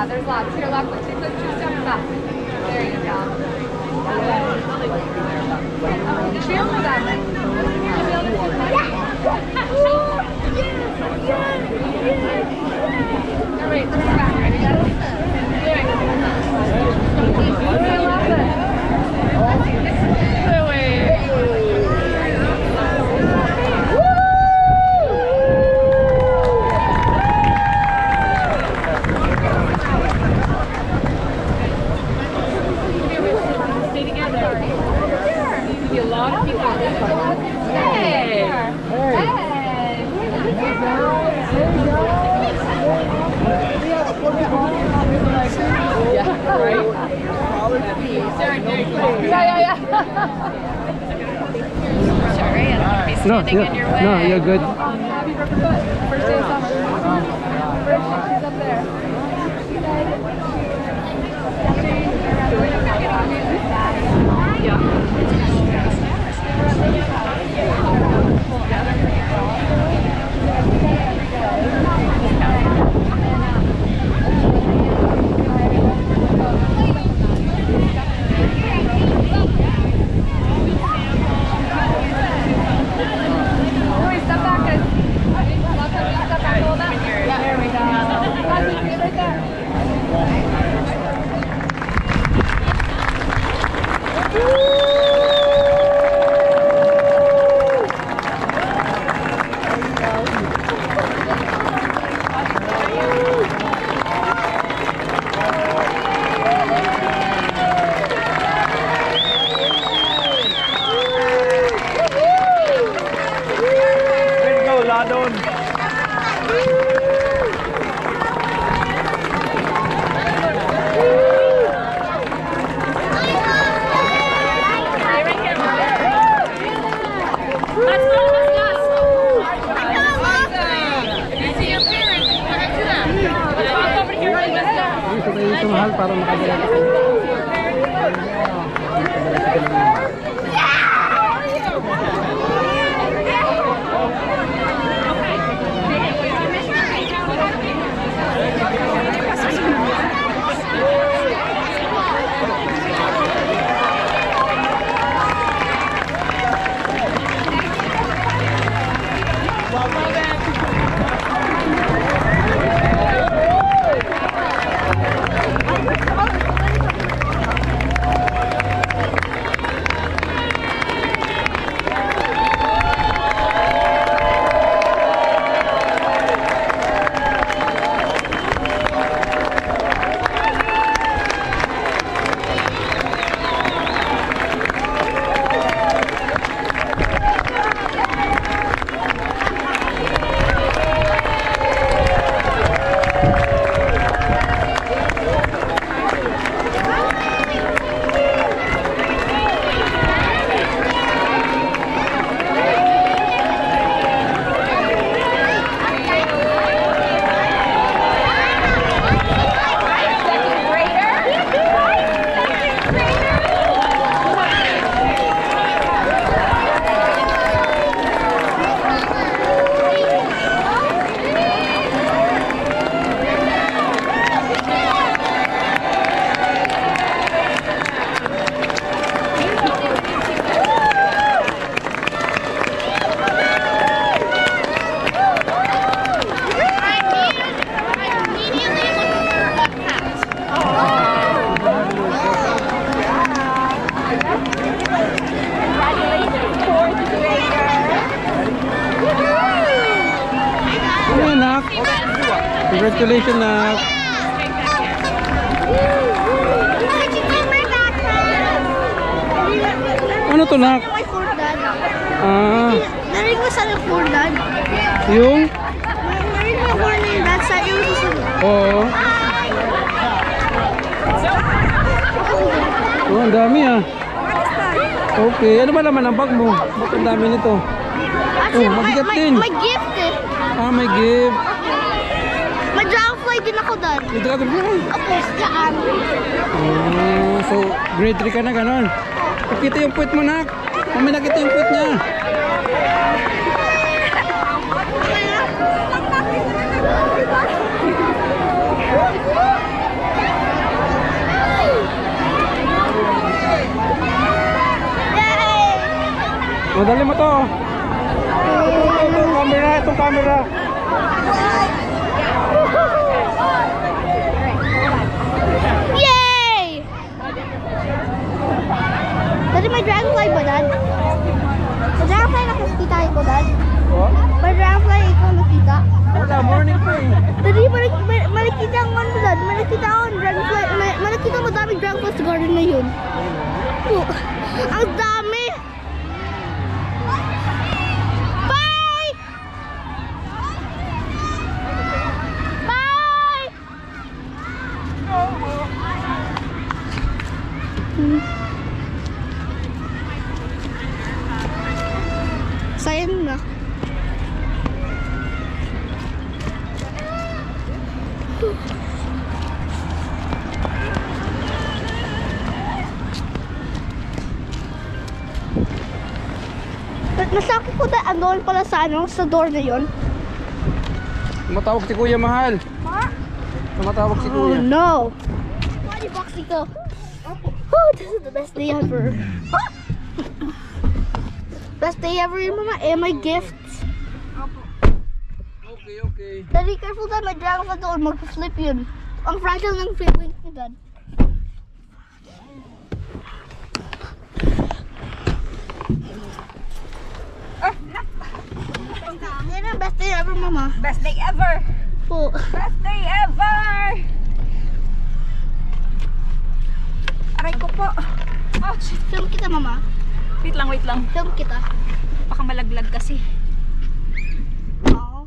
there's lots. Here, look, choose some stuff. There you go. Feel for that. All right, let's go back. Ready, guys? No, you're good. Happy birthday. First day of summer. First pictures up there. Step back, guys. Step back a little bit. Yeah, there we go. Right there. Ito mahal para makadala ka. Congratulations, nak. Ano to, nak? Ah. Narinig mo sa for dad? Yung? Narinig mo for dad sa yung susunod. Oo. Oh, ang dami ah. Okay, ano ba naman ang bag mo? Ba't ang dami nito? Actually, mabigat din. may gift eh. Ah, may gift. May dragonfly din ako dad. May dragonfly? Opo, saan? Oh, so grade 3 ka na ganon. Nakita yung puwet mo, nak. Mami, nakita yung puwet niya. O, dali mo to. Itong camera, itong camera. Yay! Dati may dragonfly ba, Dad? May dragonfly nakikita ko, Dad? Oh? May dragonfly ikaw nakita? Wala, morning pa eh. Dati malikita ang ano, Dad? Malikita ako ang dragonfly. Malikita mo daming dragonfly sa garden na yun. Oh, ang dami! Bye! Bye! Sayang na. Nasakit ko na doon pala sa ano, sa door na yon. Tumatawag si Kuya, mahal. Tumatawag si Oh Kuya. no! Money boxy ko. Oh, this is the best day ever. Best day ever, Mama. Eh, my gifts. Okay, okay. Daddy, careful that my dragon sa doon. Mag-flip yun. Ang fragile ng flip ni Dad. Yan ang best day ever, Mama. Best day ever! Po. Best day ever! Aray ko po. Ouch! Film kita, Mama. Wait lang, wait lang. Film kita. Baka malaglag kasi. Oo.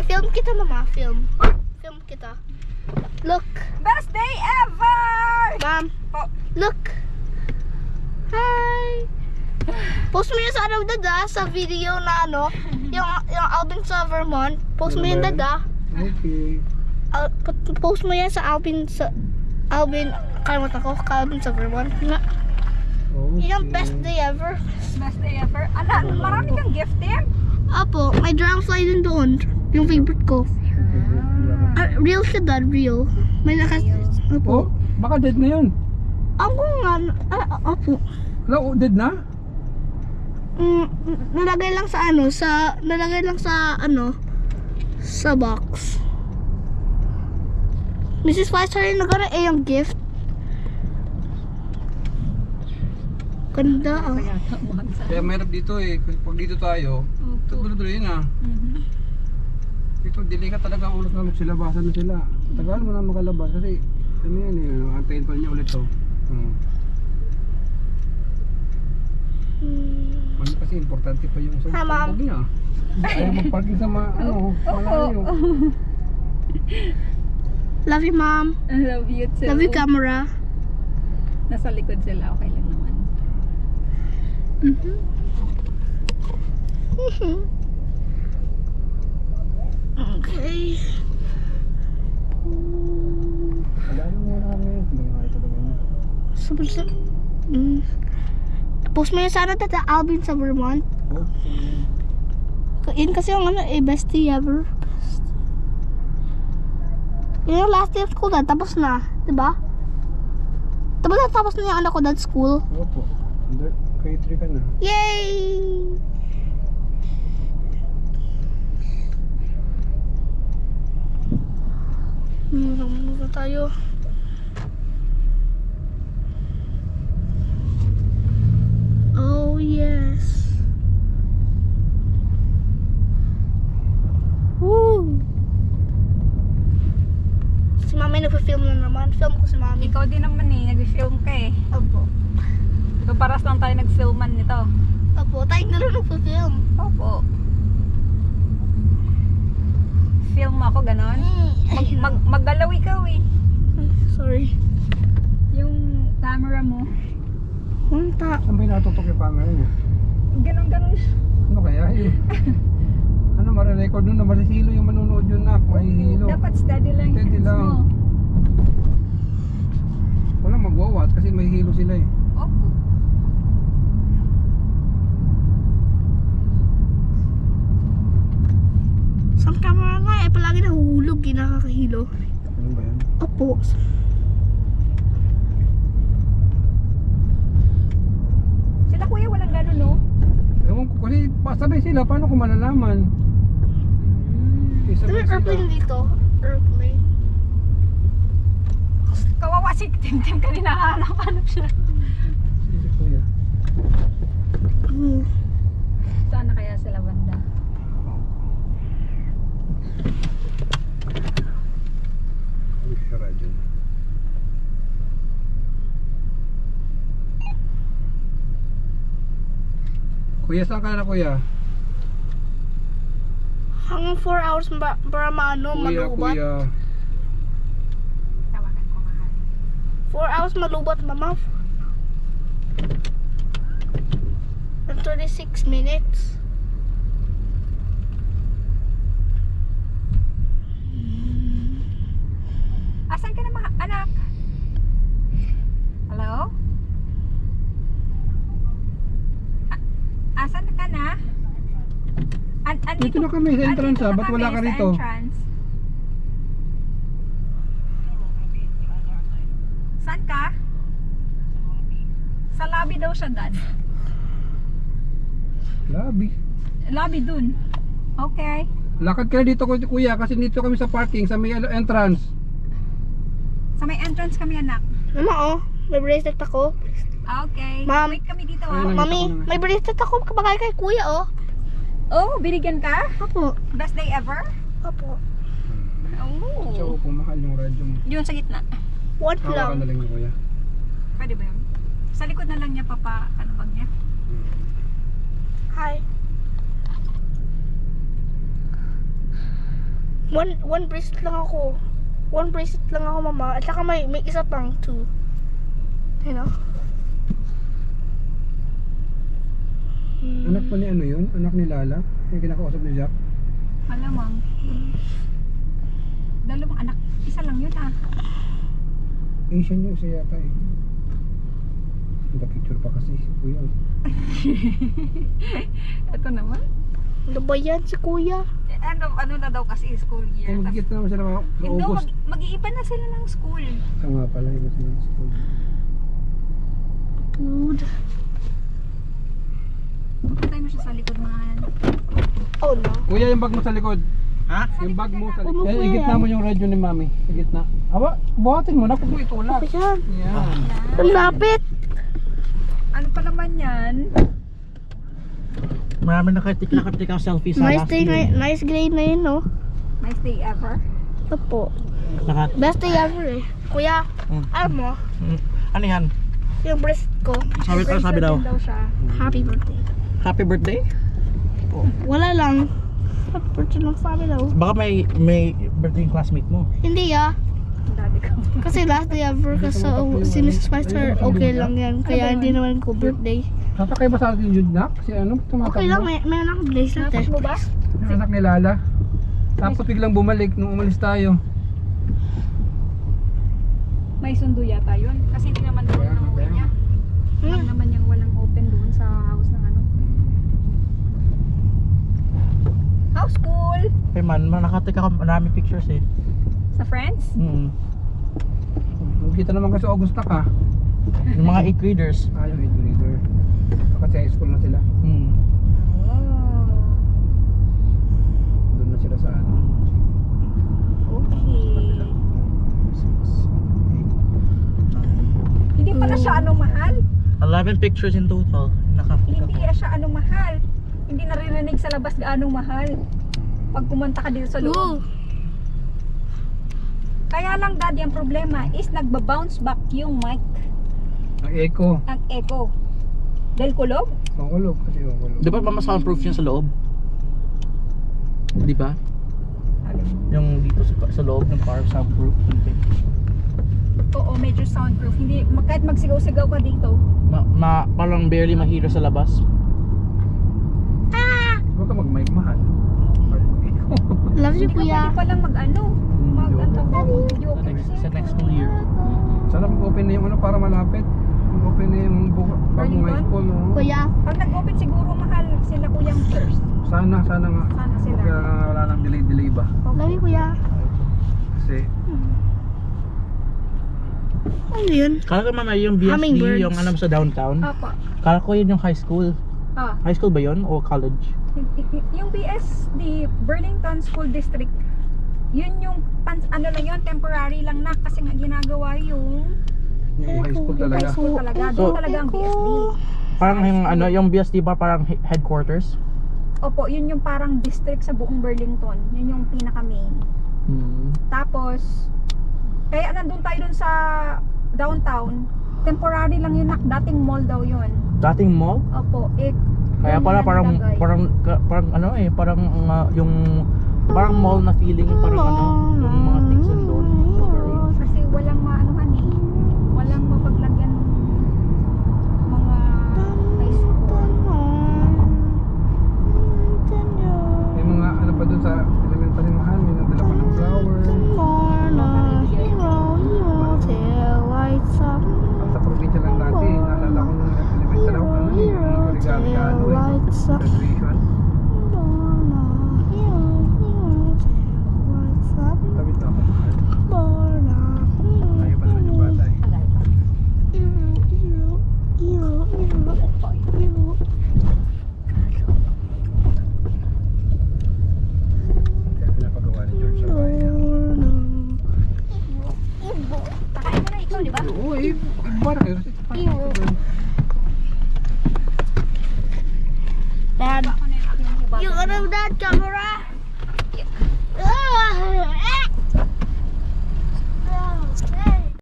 Film kita, Mama. Film. Film kita. Look. Best day ever! Mom. Po. Look. Hi. Post mo yun sa ano, Dada, sa video na ano, yung Alvin sa Vermont. Post mo yun, Dada. Okay. Post mo yan sa Alvin, kalimutan ko, Alvin sa Vermont. Nga. Okay. Yun ang best day ever. Best day ever. Ano, marami kang gift eh. Apo, may dragonfly din doon. Yung favorite ko. Real siya, Dad, real. May nakas... Oh, Apo. baka dead na yun. Ako nga, apo. Hello, dead na? Nalagay lang sa ano, sa box. Mrs. Fleischner rin nagkaroon yung gift. Ganda ah. Kaya mahirap dito eh. Pag dito tayo, tuloy-tuloy yun ah. Dito, dilikat talaga ang ulit na magsilabasan na sila. Tagal mo na makalabas kasi ano yan eh, antayin pa niya ulit to. Ano kasi importante pa yung sa Hi, Mom. pag niya. Ayaw magparking sa malayo. Love you, Mom. I love you too. Love you, camera. Nasa likod sila, okay lang naman. Okay. Malayo mo na kami. Mga talaga niya. Post mo yun sa ano, Tata Alvin sa Vermont. Yun kasi yung ano, best day ever. Yun yung last day of school, Dad. Tapos na. Diba? Tapos na yung anak ko, Dad, school. Opo. Grade 3 ka na. Yay! Muna tayo. Oh, yes. Woo! Si Mami nagpa-film na naman. Film ko si Mami. Ikaw din naman eh, nag-film ka eh. Opo. So paras lang tayo nag-filman nito. Opo, tayo na rin nagpa-film. Opo. Film ako, ganon. Maggalaw ikaw eh. Sorry. Yung camera mo. Hunta. Saan ba yung natutok yung camera niya? Ganon. Ano kaya yun? Ano marirecord nun na marisilo yung manunood yun nak, mahihilo. Dapat steady lang yung Steady hands lang. mo. Walang magwawat kasi mahihilo sila eh. Opo. Sa camera nga palagi nahuhulog, nakakahilo. Ano ba yan? Opo. Kasabay sila, paano ko malalaman? Ano Sabay yung airplane dito? Airplane. Kawawa si Tim kanina hanap siya. Si Kuya. Saan na kaya sila banda? Ay, siya radyo. Kuya, saan ka na kuya? Hanggang 4 hours para maano, Kuya, malubat. kuya. Tawagan ko mahal. 4 hours malubat, mama. And 36 minutes. Asan ka na mga anak? Hello? Asan ka na? Dito na kami sa entrance ha, ba't wala ka rito? Saan ka? Sa lobby daw siya, Dad. Labi. Lobby dun. Okay. Lakad ka na dito kuya kasi dito kami sa parking sa may entrance. Sa may entrance kami, anak. Mama, oh, may bracelet ako. Okay. Ma'am. Wait kami dito, Ayun oh. na. Mami, may bracelet ako kapag kay kuya, oh. Oh, binigyan ka? Apo. Best day ever? Apo. So, Oh. pumahal yung radyo mo. Yun sa gitna. What Hawakan na lang? lang yung kuya. Pwede ba yun? Sa likod na lang niya, papa, ano bag niya? Hi. One bracelet lang ako. One bracelet lang ako, mama. At saka may isa pang 2. You know? Anak pa ni ano yun? Anak ni Lala? Yung kinakausap ni Jack? Malamang. Dalawang anak. Isa lang yun, ah. Asian yung isa yata eh. Picture pa kasi si kuya. Ito naman. Ano ba yan si kuya? Ano na daw kasi school year. Kung magkikita naman sila sa Hindi, August. mag-iiba na sila ng school. Ito nga pala, iba sila sa school. Food. Patay mo siya sa likod, mahal. Oh no. Kuya, yung bag mo sa likod. Ha? Yung bag mo sa Ano likod. po Eh, igitna yan? mo yung radyo ni mami. Igitna. Aba, buhatin mo na kung mo itulak. Ano yan? Yan. Ang lapit. Ano pa naman yan? Marami nakatik ang selfie sa Nice last day, year. nice grade na yun, no? Nice day ever. Ito po. Naka, Best day ever eh. Kuya, alam mo, ano yan? yung bracelet ko, Sabi daw, Din daw siya. happy birthday. happy birthday? Wala lang. Happy birthday lang sabi daw. Baka may birthday yung classmate mo. Hindi ah. Daddy ko. Kasi last day ever kasi si Mrs. Spicer okay lang yan. Kaya hindi naman ko birthday. Sasakay ba sa atin yun, Nak? Si ano? Tumatakbo? Okay lang, may anak bracelet eh. Dapat mo ba? Yung anak ni Lala. Tapos biglang bumalik nung umalis tayo. May sundo yata yun. Kasi hindi naman doon ang uwi niya. Alam Hmm. naman niyang walang open doon sa house ng ano. House school! Okay man, nakatik ako marami pictures eh. Sa friends? Kita naman kasi August na ka. Yung mga 8th graders. Ah, yung 8th grader. Kasi high school na sila. Oh. Doon na sila sa ano. Okay. Hindi pala siya ano mahal. 11 pictures in total. Nakatik Hindi ako. siya ano mahal. Hindi naririnig sa labas gaano mahal. Pag pumunta ka dito sa Ooh. loob. Kaya lang, Daddy, ang problema is nagba-bounce back yung mic, Ang echo. ang echo. Dahil kulog? Makulog kasi makulog. Di ba pa soundproof yun sa loob? Di ba? Yung dito sa loob ng car, soundproof. Hindi. Oo, medyo soundproof. Hindi, kahit magsigaw-sigaw ka dito. Parang barely mahiro sa labas. Huwag ka mag-mic mahal. Love you, Hindi ka kuya. pwede palang mag-ano. Mag-video. Sa next new year. Sana mag-open na yung ano para malapit. Mag-open na yung bagong high school. No? Kuya, Pag nag-open siguro mahal sila kuyang first. Sana nga. Sana sila. Kaya wala nang delay ba? love you, kuya. Kasi Ano yun? Kala ko mama yung BSD, Hummingbirds. yung ano sa downtown. Apa. Kala ko yun yung high school. High school ba yun o college? Yung BSD, Burlington School District, yun yung ano lang yun, temporary lang na kasi nga ginagawa yung Yung high school high talaga. school talaga. So, Doon talaga ang BSD. Parang yung ano, yung BSD ba parang headquarters? Opo, yun yung parang district sa buong Burlington. Yun yung pinaka main. Tapos, kaya nandun tayo dun sa downtown, temporary lang yun, dating mall daw yun. Dating mall? Opo, Kaya yun pala yung parang nilagay. parang ano eh, parang yung parang mall na feeling, parang ano, yung mga things doon. Kasi walang maanuhan eh. Walang mapaglagyan mga high school. May mga ano pa dun sa elementary mahal, may nagdala pa ng flower. Ang sa probinsya lang dati, naalala ko nung elementary ako, ano yung mga regalo graduation. Tawid ako. Ayaw pa naman yung bata eh. Kaya pinapagawa ni George sa bahay niya. Kakain mo na ikaw, di ba? Oo eh, iba kayo. Dad, Ako na yung aking hibag. you got that camera? Ah, eh.